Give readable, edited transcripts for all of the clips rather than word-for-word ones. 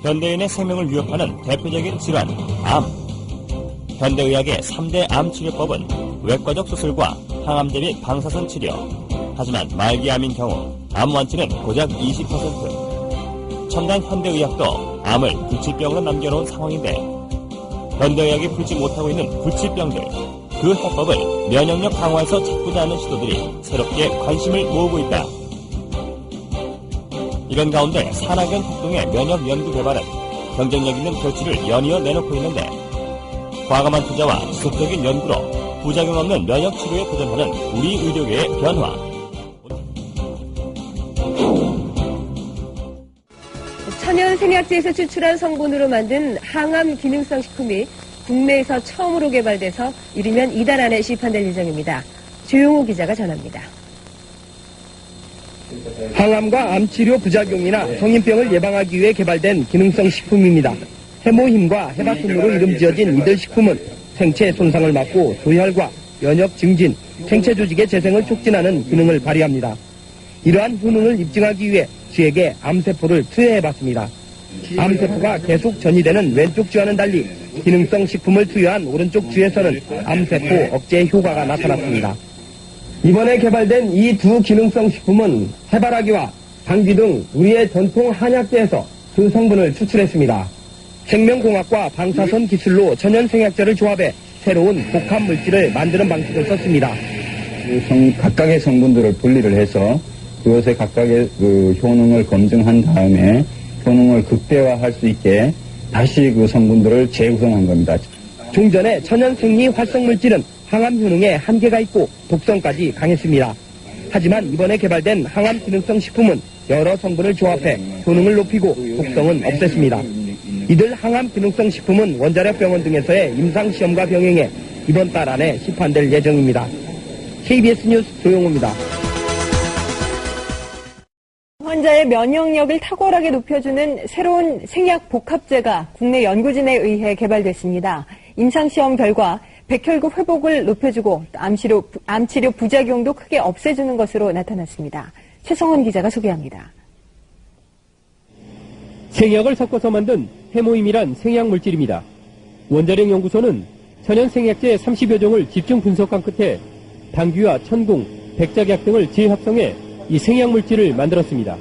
현대인의 생명을 위협하는 대표적인 질환, 암. 현대의학의 3대 암 치료법은 외과적 수술과 항암제 및 방사선 치료. 하지만 말기암인 경우 암 완치는 고작 20%. 첨단 현대의학도 암을 불치병으로 남겨놓은 상황인데 현대의학이 풀지 못하고 있는 불치병들, 그 해법을 면역력 강화에서 찾고자 하는 시도들이 새롭게 관심을 모으고 있다. 이런 가운데 산학연 협동의 면역 연구 개발은 경쟁력 있는 결실을 연이어 내놓고 있는데 과감한 투자와 지속적인 연구로 부작용 없는 면역 치료에 도전하는 우리 의료계의 변화. 천연 생약제에서 추출한 성분으로 만든 항암 기능성 식품이 국내에서 처음으로 개발돼서 이르면 이달 안에 시판될 예정입니다. 조용호 기자가 전합니다. 항암과 암치료 부작용이나 성인병을 예방하기 위해 개발된 기능성 식품입니다. 해모힘과 해바순으로 이름 지어진 이들 식품은 생체 손상을 막고 조혈과 면역 증진, 생체 조직의 재생을 촉진하는 기능을 발휘합니다. 이러한 효능을 입증하기 위해 쥐에게 암세포를 투여해봤습니다. 암세포가 계속 전이되는 왼쪽 쥐와는 달리 기능성 식품을 투여한 오른쪽 쥐에서는 암세포 억제 효과가 나타났습니다. 이번에 개발된 이 두 기능성 식품은 해바라기와 당귀 등 우리의 전통 한약재에서 그 성분을 추출했습니다. 생명공학과 방사선 기술로 천연생약제를 조합해 새로운 복합 물질을 만드는 방식을 썼습니다. 각각의 성분들을 분리를 해서 그것의 각각의 효능을 검증한 다음에 효능을 극대화할 수 있게 다시 그 성분들을 재구성한 겁니다. 종전의 천연생리 활성물질은 항암 효능에 한계가 있고 독성까지 강했습니다. 하지만 이번에 개발된 항암 기능성 식품은 여러 성분을 조합해 효능을 높이고 독성은 없앴습니다. 이들 항암 기능성 식품은 원자력 병원 등에서의 임상시험과 병행해 이번 달 안에 시판될 예정입니다. KBS 뉴스 조용호입니다. 환자의 면역력을 탁월하게 높여주는 새로운 생약 복합제가 국내 연구진에 의해 개발됐습니다. 임상시험 결과 백혈구 회복을 높여주고 암치료 부작용도 크게 없애주는 것으로 나타났습니다. 최성원 기자가 소개합니다. 생약을 섞어서 만든 해모임이란 생약물질입니다. 원자력 연구소는 천연 생약제 30여 종을 집중 분석한 끝에 당귀와 천궁, 백작약 등을 재합성해 이 생약물질을 만들었습니다.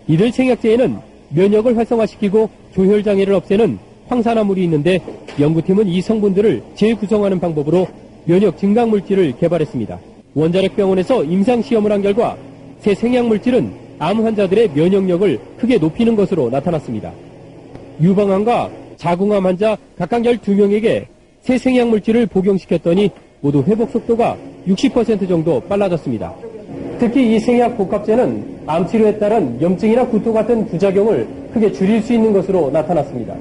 이들 생약제에는 면역을 활성화시키고 조혈장애를 없애는 황산화물이 있는데 연구팀은 이 성분들을 재구성하는 방법으로 면역 증강물질을 개발했습니다. 원자력 병원에서 임상시험을 한 결과 새 생약물질은 암 환자들의 면역력을 크게 높이는 것으로 나타났습니다. 유방암과 자궁암 환자 각각 12명에게 새 생약물질을 복용시켰더니 모두 회복 속도가 60% 정도 빨라졌습니다. 특히 이 생약 복합제는 암치료에 따른 염증이나 구토 같은 부작용을 크게 줄일 수 있는 것으로 나타났습니다.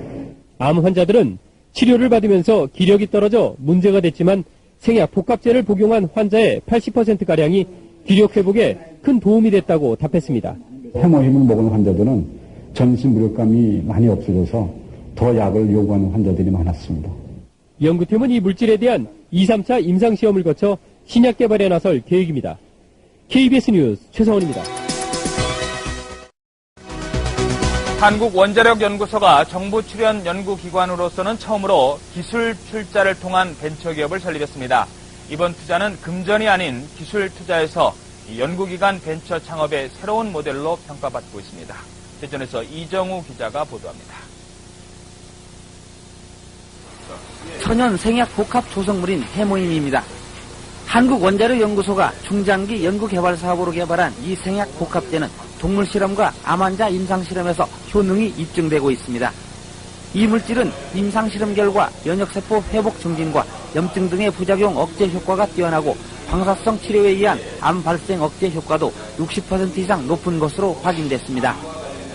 암 환자들은 치료를 받으면서 기력이 떨어져 문제가 됐지만 생약 복합제를 복용한 환자의 80%가량이 기력 회복에 큰 도움이 됐다고 답했습니다. 해모힘을 먹은 환자들은 전신 무력감이 많이 없어져서 더 약을 요구하는 환자들이 많았습니다. 연구팀은 이 물질에 대한 2, 3차 임상시험을 거쳐 신약 개발에 나설 계획입니다. KBS 뉴스 최성원입니다. 한국원자력연구소가 정부 출연 연구기관으로서는 처음으로 기술 출자를 통한 벤처기업을 설립했습니다. 이번 투자는 금전이 아닌 기술 투자에서 연구기관 벤처 창업의 새로운 모델로 평가받고 있습니다. 대전에서 이정우 기자가 보도합니다. 천연 생약 복합 조성물인 해모임입니다. 한국원자력연구소가 중장기 연구개발 사업으로 개발한 이 생약 복합제는 동물 실험과 암 환자 임상 실험에서 효능이 입증되고 있습니다. 이 물질은 임상 실험 결과 면역세포 회복 증진과 염증 등의 부작용 억제 효과가 뛰어나고 방사성 치료에 의한 암 발생 억제 효과도 60% 이상 높은 것으로 확인됐습니다.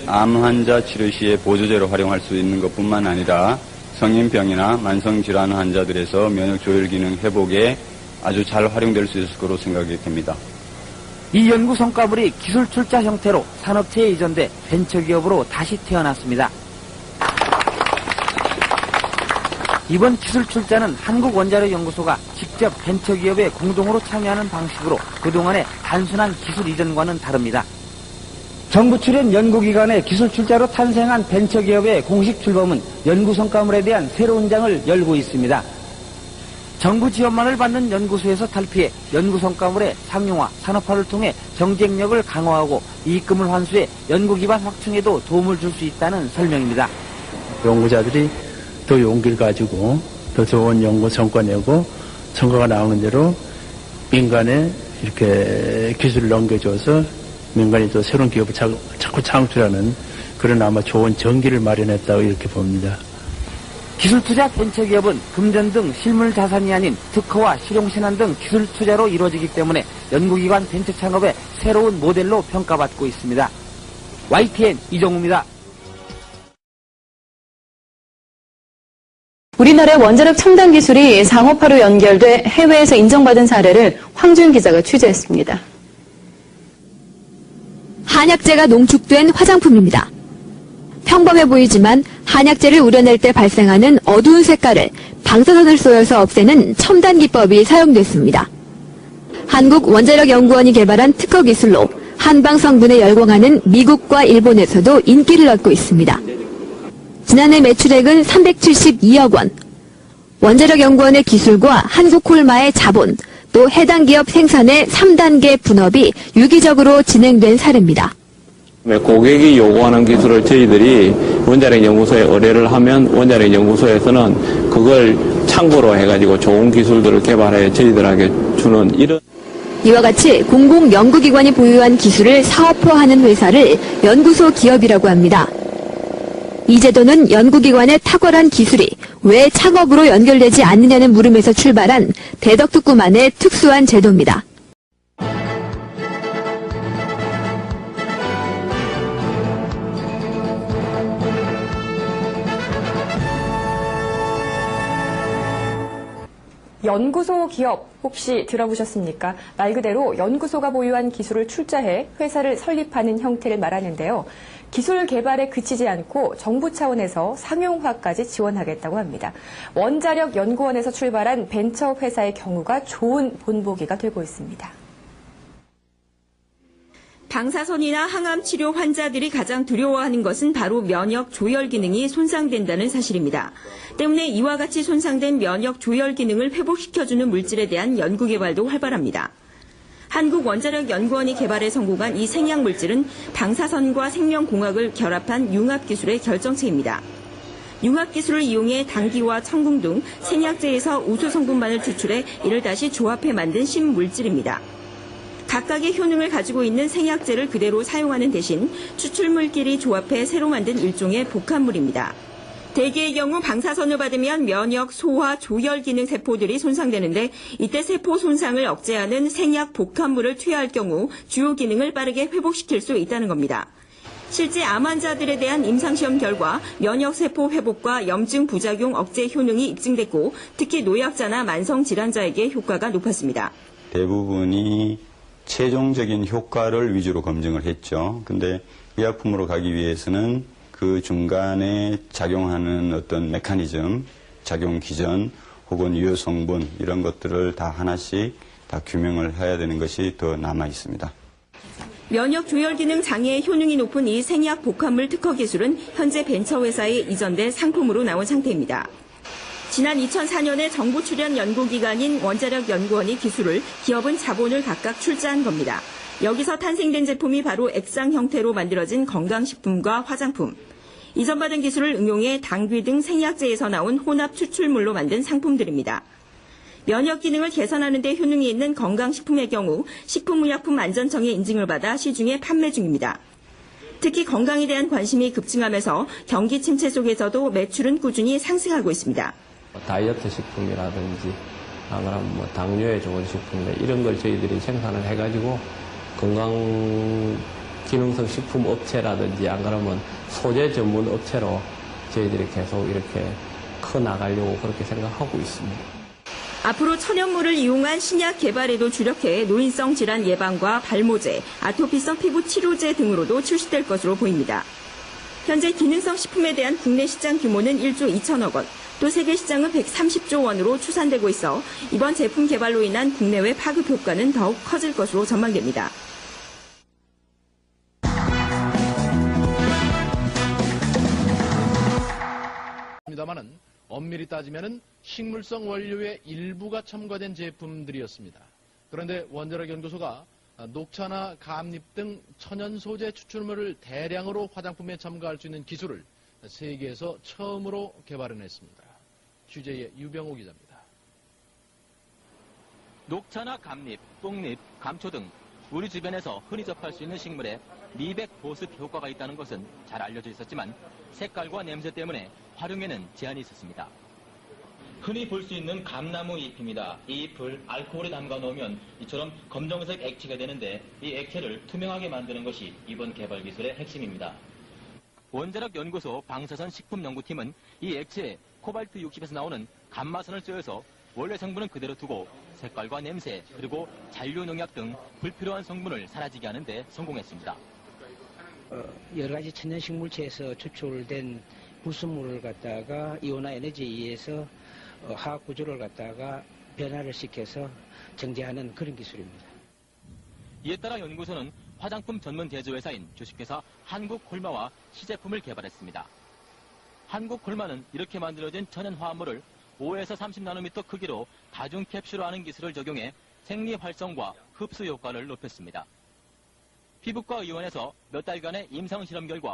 암 환자 치료 시에 보조제로 활용할 수 있는 것뿐만 아니라 성인병이나 만성질환 환자들에서 면역 조절 기능 회복에 아주 잘 활용될 수 있을 거로 생각이 됩니다. 이 연구 성과물이 기술 출자 형태로 산업체에 이전돼 벤처기업으로 다시 태어났습니다. 이번 기술 출자는 한국원자력연구소가 직접 벤처기업에 공동으로 참여하는 방식으로 그동안의 단순한 기술 이전과는 다릅니다. 정부 출연 연구기관의 기술 출자로 탄생한 벤처기업의 공식 출범은 연구 성과물에 대한 새로운 장을 열고 있습니다. 정부 지원만을 받는 연구소에서 탈피해 연구 성과물의 상용화, 산업화를 통해 경쟁력을 강화하고 이익금을 환수해 연구기반 확충에도 도움을 줄 수 있다는 설명입니다. 연구자들이 더 용기를 가지고 더 좋은 연구 성과 내고 성과가 나오는 대로 민간에 이렇게 기술을 넘겨줘서 민간이 또 새로운 기업을 자꾸 창출하는 그런 아마 좋은 전기를 마련했다고 이렇게 봅니다. 기술투자 벤처기업은 금전 등 실물 자산이 아닌 특허와 실용신안 등 기술 투자로 이루어지기 때문에 연구기관 벤처 창업의 새로운 모델로 평가받고 있습니다. YTN 이정우입니다. 우리나라의 원자력 첨단 기술이 상업화로 연결돼 해외에서 인정받은 사례를 황준 기자가 취재했습니다. 한약재가 농축된 화장품입니다. 평범해 보이지만 한약재를 우려낼 때 발생하는 어두운 색깔을 방사선을 쏘여서 없애는 첨단 기법이 사용됐습니다. 한국원자력연구원이 개발한 특허 기술로 한방 성분에 열광하는 미국과 일본에서도 인기를 얻고 있습니다. 지난해 매출액은 372억 원. 원자력연구원의 기술과 한국콜마의 자본, 또 해당 기업 생산의 3단계 분업이 유기적으로 진행된 사례입니다. 고객이 요구하는 기술을 저희들이 원자력연구소에 의뢰를 하면 원자력연구소에서는 그걸 참고로 해가지고 좋은 기술들을 개발해 저희들에게 주는 이런. 이와 같이 공공연구기관이 보유한 기술을 사업화하는 회사를 연구소 기업이라고 합니다. 이 제도는 연구기관의 탁월한 기술이 왜 창업으로 연결되지 않느냐는 물음에서 출발한 대덕특구만의 특수한 제도입니다. 연구소 기업 혹시 들어보셨습니까? 말 그대로 연구소가 보유한 기술을 출자해 회사를 설립하는 형태를 말하는데요. 기술 개발에 그치지 않고 정부 차원에서 상용화까지 지원하겠다고 합니다. 원자력연구원에서 출발한 벤처 회사의 경우가 좋은 본보기가 되고 있습니다. 방사선이나 항암 치료 환자들이 가장 두려워하는 것은 바로 면역 조절 기능이 손상된다는 사실입니다. 때문에 이와 같이 손상된 면역 조절 기능을 회복시켜주는 물질에 대한 연구 개발도 활발합니다. 한국원자력연구원이 개발에 성공한 이 생약 물질은 방사선과 생명공학을 결합한 융합기술의 결정체입니다. 융합기술을 이용해 당귀와 청궁 등 생약제에서 우수 성분만을 추출해 이를 다시 조합해 만든 신물질입니다. 각각의 효능을 가지고 있는 생약제를 그대로 사용하는 대신 추출물끼리 조합해 새로 만든 일종의 복합물입니다. 대개의 경우 방사선을 받으면 면역, 소화, 조혈 기능 세포들이 손상되는데 이때 세포 손상을 억제하는 생약 복합물을 투여할 경우 주요 기능을 빠르게 회복시킬 수 있다는 겁니다. 실제 암 환자들에 대한 임상시험 결과 면역세포 회복과 염증 부작용 억제 효능이 입증됐고 특히 노약자나 만성질환자에게 효과가 높았습니다. 대부분이 최종적인 효과를 위주로 검증을 했죠. 근데 의약품으로 가기 위해서는 그 중간에 작용하는 어떤 메커니즘, 작용 기전 혹은 유효 성분 이런 것들을 다 하나씩 다 규명을 해야 되는 것이 더 남아 있습니다. 면역 조절 기능 장애의 효능이 높은 이 생약 복합물 특허 기술은 현재 벤처회사에 이전돼 상품으로 나온 상태입니다. 지난 2004년에 정부 출연 연구기관인 원자력연구원이 기술을, 기업은 자본을 각각 출자한 겁니다. 여기서 탄생된 제품이 바로 액상 형태로 만들어진 건강식품과 화장품. 이전 받은 기술을 응용해 당귀 등 생약제에서 나온 혼합 추출물로 만든 상품들입니다. 면역 기능을 개선하는 데 효능이 있는 건강식품의 경우 식품의약품안전청의 인증을 받아 시중에 판매 중입니다. 특히 건강에 대한 관심이 급증하면서 경기 침체 속에서도 매출은 꾸준히 상승하고 있습니다. 다이어트 식품이라든지 아니면 당뇨에 좋은 식품 이런 걸 저희들이 생산을 해가지고 건강 기능성 식품 업체라든지 안 그러면 소재 전문 업체로 저희들이 계속 이렇게 커 나가려고 그렇게 생각하고 있습니다. 앞으로 천연물을 이용한 신약 개발에도 주력해 노인성 질환 예방과 발모제, 아토피성 피부 치료제 등으로도 출시될 것으로 보입니다. 현재 기능성 식품에 대한 국내 시장 규모는 1조 2천억 원, 또 세계 시장은 130조 원으로 추산되고 있어 이번 제품 개발로 인한 국내외 파급 효과는 더욱 커질 것으로 전망됩니다. 있었습니다만은 엄밀히 따지면은 식물성 원료의 일부가 첨가된 제품들이었습니다. 그런데 원자력 연구소가 녹차나 감잎 등 천연 소재 추출물을 대량으로 화장품에 첨가할 수 있는 기술을 세계에서 처음으로 개발해냈습니다. 취재의 유병호 기자입니다. 녹차나 감잎, 뽕잎, 감초 등 우리 주변에서 흔히 접할 수 있는 식물에 미백 보습 효과가 있다는 것은 잘 알려져 있었지만 색깔과 냄새 때문에 활용에는 제한이 있었습니다. 흔히 볼 수 있는 감나무 잎입니다. 이 잎을 알코올에 담가 놓으면 이처럼 검정색 액체가 되는데 이 액체를 투명하게 만드는 것이 이번 개발 기술의 핵심입니다. 원자력 연구소 방사선 식품연구팀은 이 액체에 코발트 60에서 나오는 감마선을 쏘여서 원래 성분은 그대로 두고 색깔과 냄새 그리고 잔류농약 등 불필요한 성분을 사라지게 하는데 성공했습니다. 여러 가지 천연식물체에서 추출된 불순물을 갖다가 이온화 에너지에 의해서 화학 구조를 갖다가 변화를 시켜서 정제하는 그런 기술입니다. 이에 따라 연구소는 화장품 전문 제조회사인 주식회사 한국콜마와 시제품을 개발했습니다. 한국콜마는 이렇게 만들어진 천연 화합물을 5에서 30나노미터 크기로 다중 캡슐화하는 기술을 적용해 생리 활성과 흡수 효과를 높였습니다. 피부과 의원에서 몇 달간의 임상 실험 결과